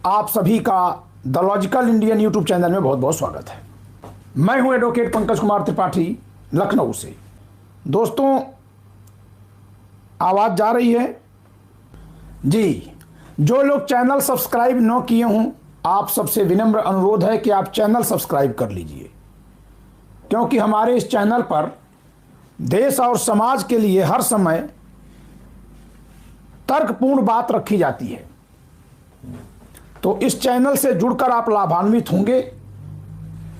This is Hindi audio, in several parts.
आप सभी का the logical Indian YouTube channel में बहुत बहुत स्वागत है। मैं हूं एडवोकेट पंकज कुमार त्रिपाठी, लखनऊ से। दोस्तों, आवाज़ जा रही है जी। जो लोग चैनल सब्सक्राइब न किए हों, आप सबसे विनम्र अनुरोध है कि आप चैनल सब्सक्राइब कर लीजिए, क्योंकि हमारे इस चैनल पर देश और समाज के लिए हर समय तर्कपूर्ण बात रखी जाती है। तो इस चैनल से जुड़कर आप लाभान्वित होंगे,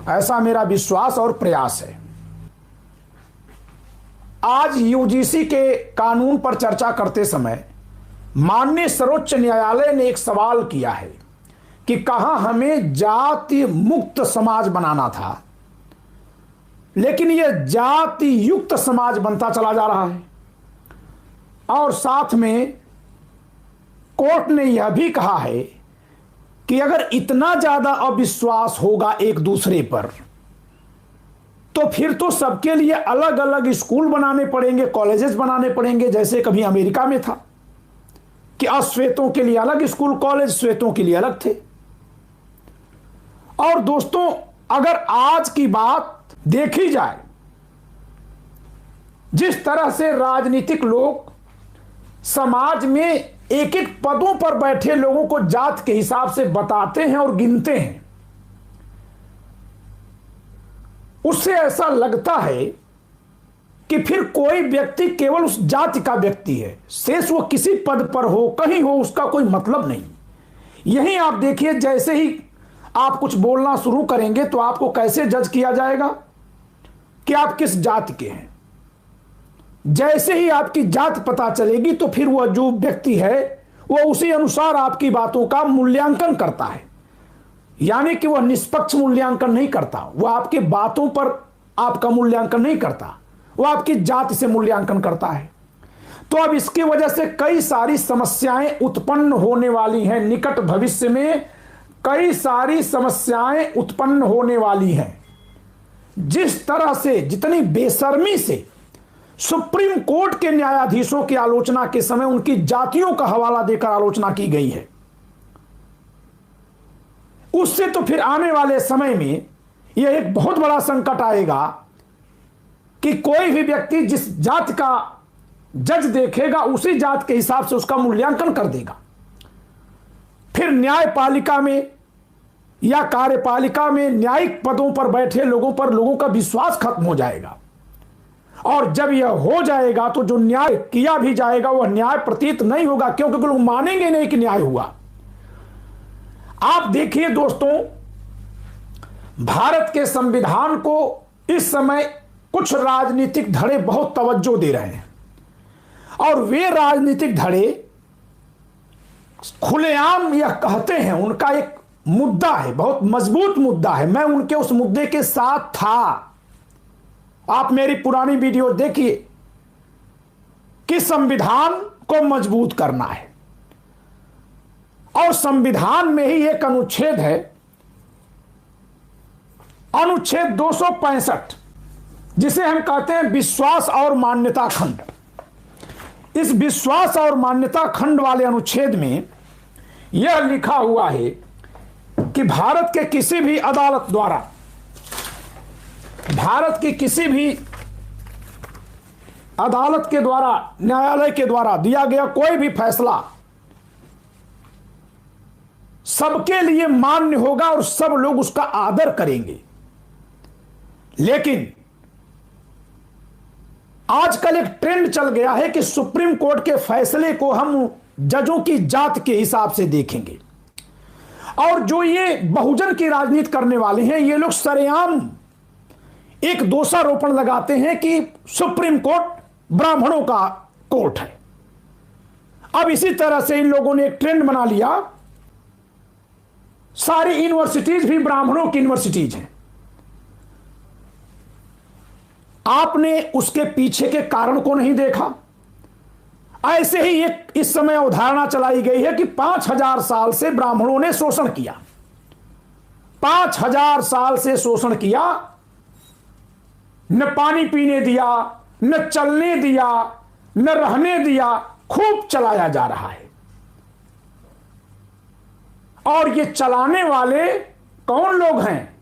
ऐसा मेरा विश्वास और प्रयास है। आज यूजीसी के कानून पर चर्चा करते समय माननीय सर्वोच्च न्यायालय ने एक सवाल किया है कि कहां हमें जाति मुक्त समाज बनाना था, लेकिन यह जाति युक्त समाज बनता चला जा रहा है। और साथ में कोर्ट ने यह भी कहा है कि अगर इतना ज्यादा अविश्वास होगा एक दूसरे पर, तो फिर तो सबके लिए अलग अलग स्कूल बनाने पड़ेंगे, कॉलेजेस बनाने पड़ेंगे, जैसे कभी अमेरिका में था कि अश्वेतों के लिए अलग स्कूल कॉलेज, श्वेतों के लिए अलग थे। और दोस्तों, अगर आज की बात देखी जाए, जिस तरह से राजनीतिक लोग समाज में एक एक पदों पर बैठे लोगों को जात के हिसाब से बताते हैं और गिनते हैं, उससे ऐसा लगता है कि फिर कोई व्यक्ति केवल उस जाति का व्यक्ति है, शेष वो किसी पद पर हो, कहीं हो, उसका कोई मतलब नहीं। यही आप देखिए, जैसे ही आप कुछ बोलना शुरू करेंगे तो आपको कैसे जज किया जाएगा कि आप किस जाति के हैं। जैसे ही आपकी जात पता चलेगी तो फिर वह जो व्यक्ति है वह उसी अनुसार आपकी बातों का मूल्यांकन करता है। यानी कि वह निष्पक्ष मूल्यांकन नहीं करता, वह आपकी बातों पर आपका मूल्यांकन नहीं करता, वह आपकी जाति से मूल्यांकन करता है। तो अब इसकी वजह से कई सारी समस्याएं उत्पन्न होने वाली हैं। निकट भविष्य में कई सारी समस्याएं उत्पन्न होने वाली हैं। जिस तरह से, जितनी बेशर्मी से सुप्रीम कोर्ट के न्यायाधीशों की आलोचना के समय उनकी जातियों का हवाला देकर आलोचना की गई है, उससे तो फिर आने वाले समय में यह एक बहुत बड़ा संकट आएगा कि कोई भी व्यक्ति जिस जात का जज देखेगा उसी जात के हिसाब से उसका मूल्यांकन कर देगा। फिर न्यायपालिका में या कार्यपालिका में न्यायिक पदों पर बैठे लोगों पर लोगों का विश्वास खत्म हो जाएगा। और जब यह हो जाएगा तो जो न्याय किया भी जाएगा वह न्याय प्रतीत नहीं होगा, क्योंकि लोग मानेंगे नहीं कि न्याय हुआ। आप देखिए दोस्तों, भारत के संविधान को इस समय कुछ राजनीतिक धड़े बहुत तवज्जो दे रहे हैं, और वे राजनीतिक धड़े खुलेआम यह कहते हैं, उनका एक मुद्दा है, बहुत मजबूत मुद्दा है। मैं उनके उस मुद्दे के साथ था। आप मेरी पुरानी वीडियो देखिए कि संविधान को मजबूत करना है, और संविधान में ही एक अनुच्छेद है, अनुच्छेद 265, जिसे हम कहते हैं विश्वास और मान्यता खंड। इस विश्वास और मान्यता खंड वाले अनुच्छेद में यह लिखा हुआ है कि भारत के किसी भी अदालत द्वारा, भारत की किसी भी अदालत के द्वारा, न्यायालय के द्वारा दिया गया कोई भी फैसला सबके लिए मान्य होगा और सब लोग उसका आदर करेंगे। लेकिन आजकल एक ट्रेंड चल गया है कि सुप्रीम कोर्ट के फैसले को हम जजों की जात के हिसाब से देखेंगे। और जो ये बहुजन की राजनीति करने वाले हैं, ये लोग सरेआम एक दोषारोपण लगाते हैं कि सुप्रीम कोर्ट ब्राह्मणों का कोर्ट है। अब इसी तरह से इन लोगों ने एक ट्रेंड बना लिया, सारी यूनिवर्सिटीज भी ब्राह्मणों की यूनिवर्सिटीज हैं। आपने उसके पीछे के कारण को नहीं देखा। ऐसे ही एक इस समय अवधारणा चलाई गई है कि 5000 साल से ब्राह्मणों ने शोषण किया, 5000 साल से शोषण किया, न पानी पीने दिया, न चलने दिया, न रहने दिया, खूब चलाया जा रहा है। और ये चलाने वाले कौन लोग हैं?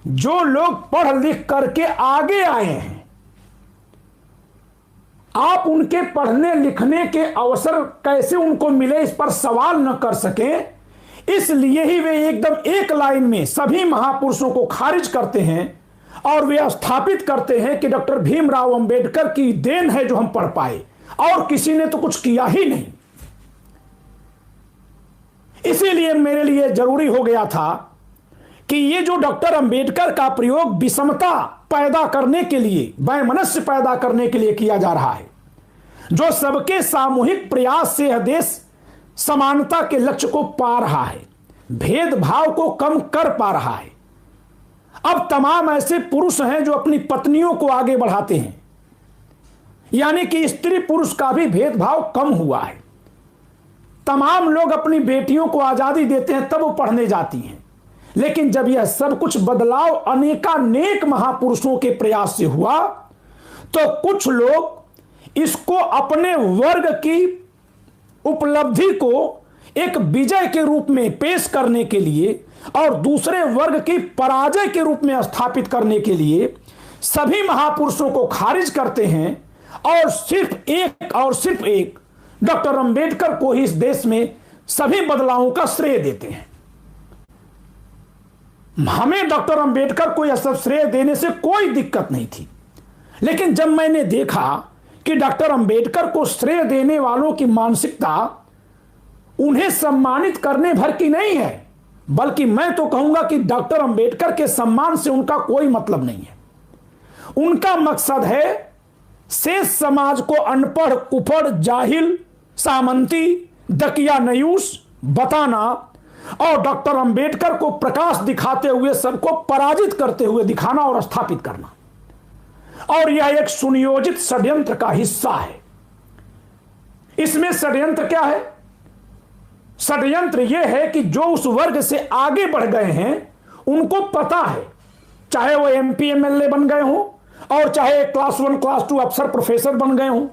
जो लोग पढ़ लिख करके आगे आए हैं। आप उनके पढ़ने लिखने के अवसर कैसे उनको मिले, इस पर सवाल न कर सके, इसलिए ही वे एकदम एक लाइन में सभी महापुरुषों को खारिज करते हैं और वे स्थापित करते हैं कि डॉक्टर भीमराव अंबेडकर की देन है जो हम पढ़ पाए, और किसी ने तो कुछ किया ही नहीं। इसीलिए मेरे लिए जरूरी हो गया था कि ये जो डॉक्टर अंबेडकर का प्रयोग विषमता पैदा करने के लिए, वैमनस्य पैदा करने के लिए किया जा रहा है, जो सबके सामूहिक प्रयास से यह देश समानता के लक्ष्य को पा रहा है, भेदभाव को कम कर पा रहा है। अब तमाम ऐसे पुरुष हैं जो अपनी पत्नियों को आगे बढ़ाते हैं, यानी कि स्त्री पुरुष का भी भेदभाव कम हुआ है। तमाम लोग अपनी बेटियों को आजादी देते हैं, तब वो पढ़ने जाती हैं। लेकिन जब यह सब कुछ बदलाव अनेकानेक महापुरुषों के प्रयास से हुआ, तो कुछ लोग इसको अपने वर्ग की उपलब्धि को एक विजय के रूप में पेश करने के लिए और दूसरे वर्ग की पराजय के रूप में स्थापित करने के लिए सभी महापुरुषों को खारिज करते हैं और सिर्फ एक डॉक्टर अंबेडकर को ही इस देश में सभी बदलावों का श्रेय देते हैं। हमें डॉक्टर अंबेडकर को यह सब श्रेय देने से कोई दिक्कत नहीं थी, लेकिन जब मैंने देखा कि डॉक्टर अंबेडकर को श्रेय देने वालों की मानसिकता उन्हें सम्मानित करने भर की नहीं है, बल्कि मैं तो कहूंगा कि डॉक्टर अंबेडकर के सम्मान से उनका कोई मतलब नहीं है। उनका मकसद है शेष समाज को अनपढ़, कुपढ़, जाहिल, सामंती, दकिया नयूस बताना और डॉक्टर अंबेडकर को प्रकाश दिखाते हुए सबको पराजित करते हुए दिखाना और स्थापित करना। और यह एक सुनियोजित षड्यंत्र का हिस्सा है। इसमें षड्यंत्र क्या है? षड्यंत्र यह है कि जो उस वर्ग से आगे बढ़ गए हैं उनको पता है, चाहे वो MP MLA बन गए हों और चाहे क्लास 1 क्लास 2 अफसर प्रोफेसर बन गए हों,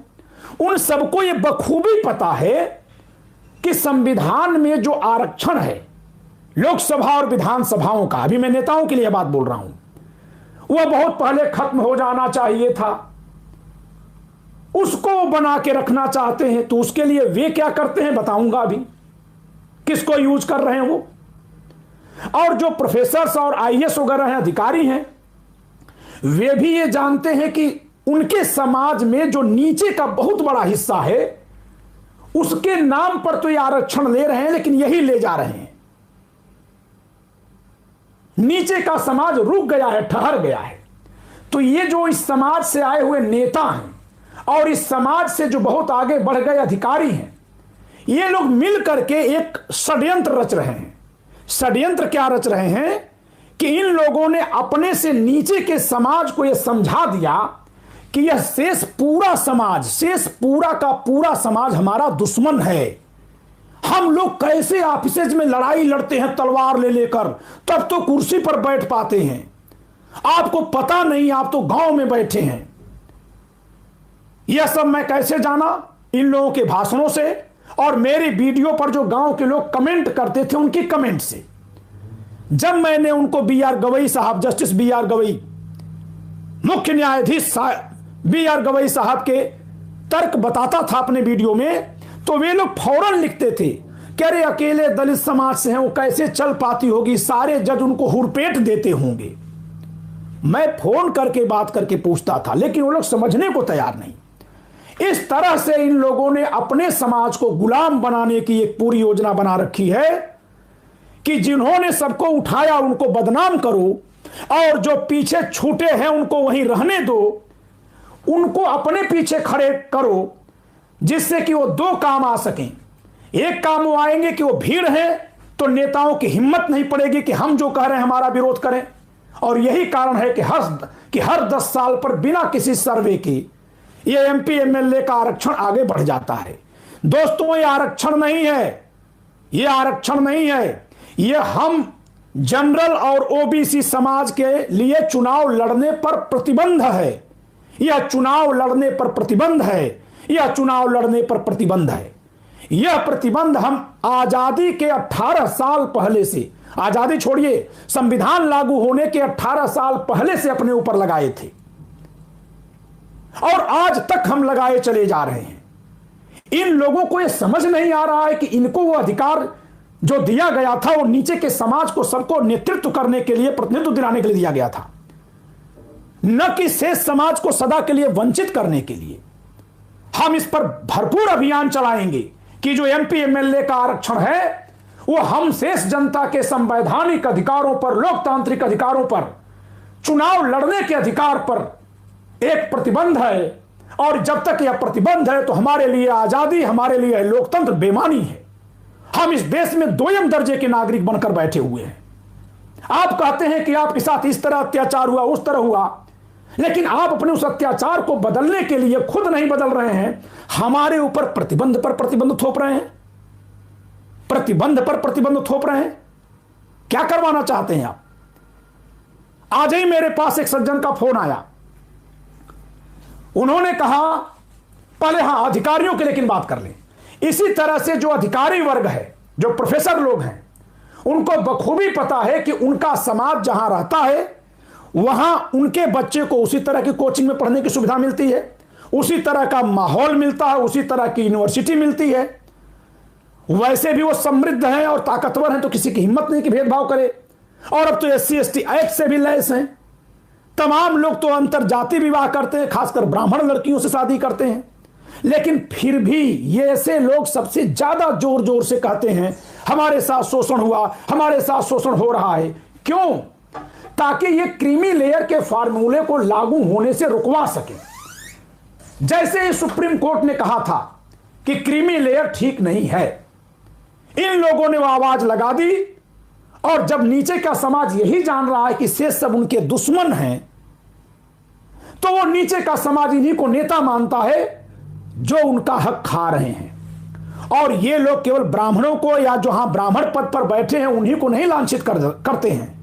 उन सबको यह बखूबी पता है कि संविधान में जो आरक्षण है लोकसभा और विधानसभाओं का, अभी मैं नेताओं के लिए बात बोल रहा हूं, वह बहुत पहले खत्म हो जाना चाहिए था। उसको बना के रखना चाहते हैं, तो उसके लिए वे क्या करते हैं बताऊंगा अभी, किसको यूज कर रहे हैं वो। और जो प्रोफेसर्स और IAS वगैरह हैं, अधिकारी हैं, वे भी ये जानते हैं कि उनके समाज में जो नीचे का बहुत बड़ा हिस्सा है उसके नाम पर तो ये आरक्षण ले रहे हैं, लेकिन यही ले जा रहे हैं। नीचे का समाज रुक गया है, ठहर गया है। तो ये जो इस समाज से आए हुए नेता हैं और इस समाज से जो बहुत आगे बढ़ गए अधिकारी हैं, ये लोग मिल करके एक षड्यंत्र रच रहे हैं। षड्यंत्र क्या रच रहे हैं कि इन लोगों ने अपने से नीचे के समाज को यह समझा दिया कि यह शेष पूरा का पूरा समाज हमारा दुश्मन है। हम लोग कैसे ऑफिसेज में लड़ाई लड़ते हैं तलवार ले लेकर, तब तो कुर्सी पर बैठ पाते हैं, आपको पता नहीं, आप तो गांव में बैठे हैं। यह सब मैं कैसे जाना? इन लोगों के भाषणों से और मेरी वीडियो पर जो गांव के लोग कमेंट करते थे उनकी कमेंट से। जब मैंने उनको BR गवई साहब, जस्टिस BR गवई, मुख्य न्यायाधीश BR गवई साहब के तर्क बताता था अपने वीडियो में, तो वे लोग फौरन लिखते थे कि अरे अकेले दलित समाज से हैं, वो कैसे चल पाती होगी, सारे जज उनको हुरपेट देते होंगे। मैं फोन करके बात करके पूछता था, लेकिन वो लोग समझने को तैयार नहीं। इस तरह से इन लोगों ने अपने समाज को गुलाम बनाने की एक पूरी योजना बना रखी है कि जिन्होंने सबको उठाया उनको बदनाम करो और जो पीछे छूटे हैं उनको वहीं रहने दो, उनको अपने पीछे खड़े करो, जिससे कि वो दो काम आ सकें। एक काम वो आएंगे कि वो भीड़ है तो नेताओं की हिम्मत नहीं पड़ेगी कि हम जो कह रहे हैं हमारा विरोध करें, और यही कारण है कि हर 10 साल पर बिना किसी सर्वे के ये MP MLA का आरक्षण आगे बढ़ जाता है। दोस्तों, ये आरक्षण नहीं है, ये आरक्षण नहीं है, ये हम जनरल और OBC समाज के लिए चुनाव लड़ने पर प्रतिबंध है। यह चुनाव लड़ने पर प्रतिबंध है, यह चुनाव लड़ने पर प्रतिबंध है। यह प्रतिबंध हम आजादी के 18 साल पहले से, आजादी छोड़िए, संविधान लागू होने के 18 साल पहले से अपने ऊपर लगाए थे और आज तक हम लगाए चले जा रहे हैं। इन लोगों को यह समझ नहीं आ रहा है कि इनको वो अधिकार जो दिया गया था वो नीचे के समाज को, सबको नेतृत्व करने के लिए, प्रतिनिधित्व दिलाने के लिए दिया गया था, न कि शेष समाज को सदा के लिए वंचित करने के लिए। हम इस पर भरपूर अभियान चलाएंगे कि जो एमपी एमएलए का आरक्षण है वो हम शेष जनता के संवैधानिक अधिकारों पर, लोकतांत्रिक अधिकारों पर, चुनाव लड़ने के अधिकार पर एक प्रतिबंध है। और जब तक यह प्रतिबंध है तो हमारे लिए आजादी, हमारे लिए लोकतंत्र बेमानी है। हम इस देश में दोयम दर्जे के नागरिक बनकर बैठे हुए हैं। आप कहते हैं कि आपके साथ इस तरह अत्याचार हुआ, उस तरह हुआ, लेकिन आप अपने उस अत्याचार को बदलने के लिए खुद नहीं बदल रहे हैं, हमारे ऊपर प्रतिबंध पर प्रतिबंध थोप रहे हैं, प्रतिबंध पर प्रतिबंध थोप रहे हैं। क्या करवाना चाहते हैं आप? आज ही मेरे पास एक सज्जन का फोन आया, उन्होंने कहा, पहले हां अधिकारियों की लेकिन बात कर लें। इसी तरह से जो अधिकारी वर्ग है, जो प्रोफेसर लोग हैं, उनको बखूबी पता है कि उनका समाज जहां रहता है वहां उनके बच्चे को उसी तरह की कोचिंग में पढ़ने की सुविधा मिलती है, उसी तरह का माहौल मिलता है, उसी तरह की यूनिवर्सिटी मिलती है। वैसे भी वो समृद्ध हैं और ताकतवर हैं, तो किसी की हिम्मत नहीं कि भेदभाव करे। और अब तो SC/ST एक्ट से भी लैस हैं। तमाम लोग तो अंतर जाति विवाह करते हैं, खासकर ब्राह्मण लड़कियों से शादी करते हैं। लेकिन फिर भी ये ऐसे लोग सबसे ज्यादा जोर जोर से कहते हैं हमारे साथ शोषण हुआ, हमारे साथ शोषण हो रहा है। क्यों? ताकि ये क्रीमी लेयर के फार्मूले को लागू होने से रुकवा सके। जैसे ही सुप्रीम कोर्ट ने कहा था कि क्रीमी लेयर ठीक नहीं है, इन लोगों ने वो आवाज लगा दी। और जब नीचे का समाज यही जान रहा है कि शेष सब उनके दुश्मन हैं, तो वो नीचे का समाज इन्हीं को नेता मानता है जो उनका हक खा रहे हैं। और ये लोग केवल ब्राह्मणों को या जो हां ब्राह्मण पद पर बैठे हैं उन्हीं को नहीं लांछित करते हैं।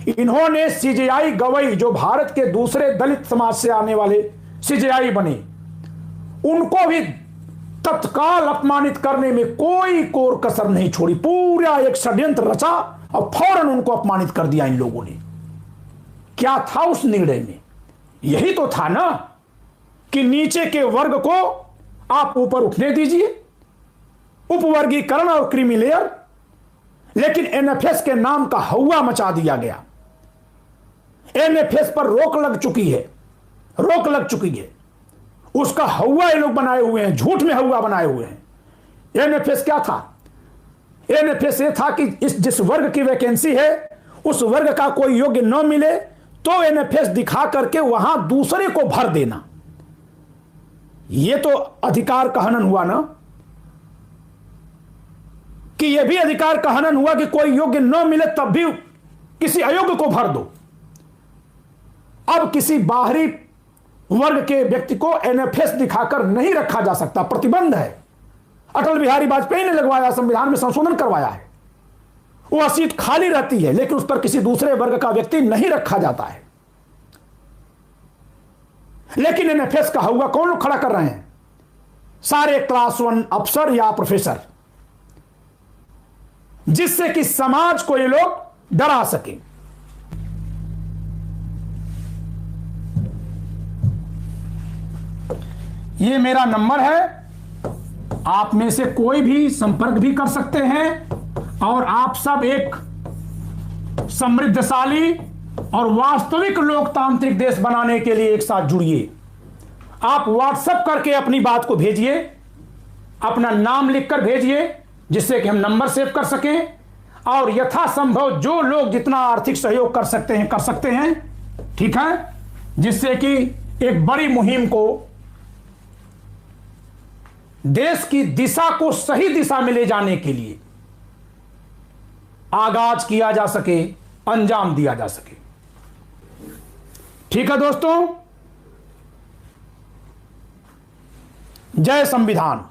इन्होंने CJI गवई, जो भारत के दूसरे दलित समाज से आने वाले CJI बने, उनको भी तत्काल अपमानित करने में कोई कोर कसर नहीं छोड़ी। पूरा एक षड्यंत्र रचा और फौरन उनको अपमानित कर दिया इन लोगों ने। क्या था उस निर्णय में? यही तो था ना कि नीचे के वर्ग को आप ऊपर उठने दीजिए, उपवर्गीकरण और क्रीमी लेयर। लेकिन NFS के नाम का हवा मचा दिया गया। NFS पर रोक लग चुकी है, रोक लग चुकी है। उसका हवा ये लोग बनाए हुए हैं, झूठ में हवा बनाए हुए हैं। NFS क्या था? NFS ये था कि जिस वर्ग की वैकेंसी है उस वर्ग का कोई योग्य न मिले तो NFS दिखा करके वहां दूसरे को भर देना। यह तो अधिकार का हनन हुआ ना, कि यह भी अधिकार का हनन हुआ कि कोई योग्य न मिले तब भी किसी अयोग्य को भर दो। अब किसी बाहरी वर्ग के व्यक्ति को NFS दिखाकर नहीं रखा जा सकता, प्रतिबंध है। अटल बिहारी वाजपेयी ने लगवाया, संविधान में संशोधन करवाया है। वह सीट खाली रहती है लेकिन उस पर किसी दूसरे वर्ग का व्यक्ति नहीं रखा जाता है। लेकिन NFS का हुआ कौन लोग खड़ा कर रहे हैं? सारे क्लास 1 अफसर या प्रोफेसर, जिससे कि समाज को ये लोग डरा सके। ये मेरा नंबर है, आप में से कोई भी संपर्क भी कर सकते हैं। और आप सब एक समृद्धशाली और वास्तविक लोकतांत्रिक देश बनाने के लिए एक साथ जुड़िए। आप व्हाट्सएप करके अपनी बात को भेजिए, अपना नाम लिखकर भेजिए, जिससे कि हम नंबर सेव कर सकें। और यथासंभव जो लोग जितना आर्थिक सहयोग कर सकते हैं, ठीक है, जिससे कि एक बड़ी मुहिम को, देश की दिशा को सही दिशा में ले जाने के लिए आगाज किया जा सके, अंजाम दिया जा सके। ठीक है दोस्तों, जय संविधान।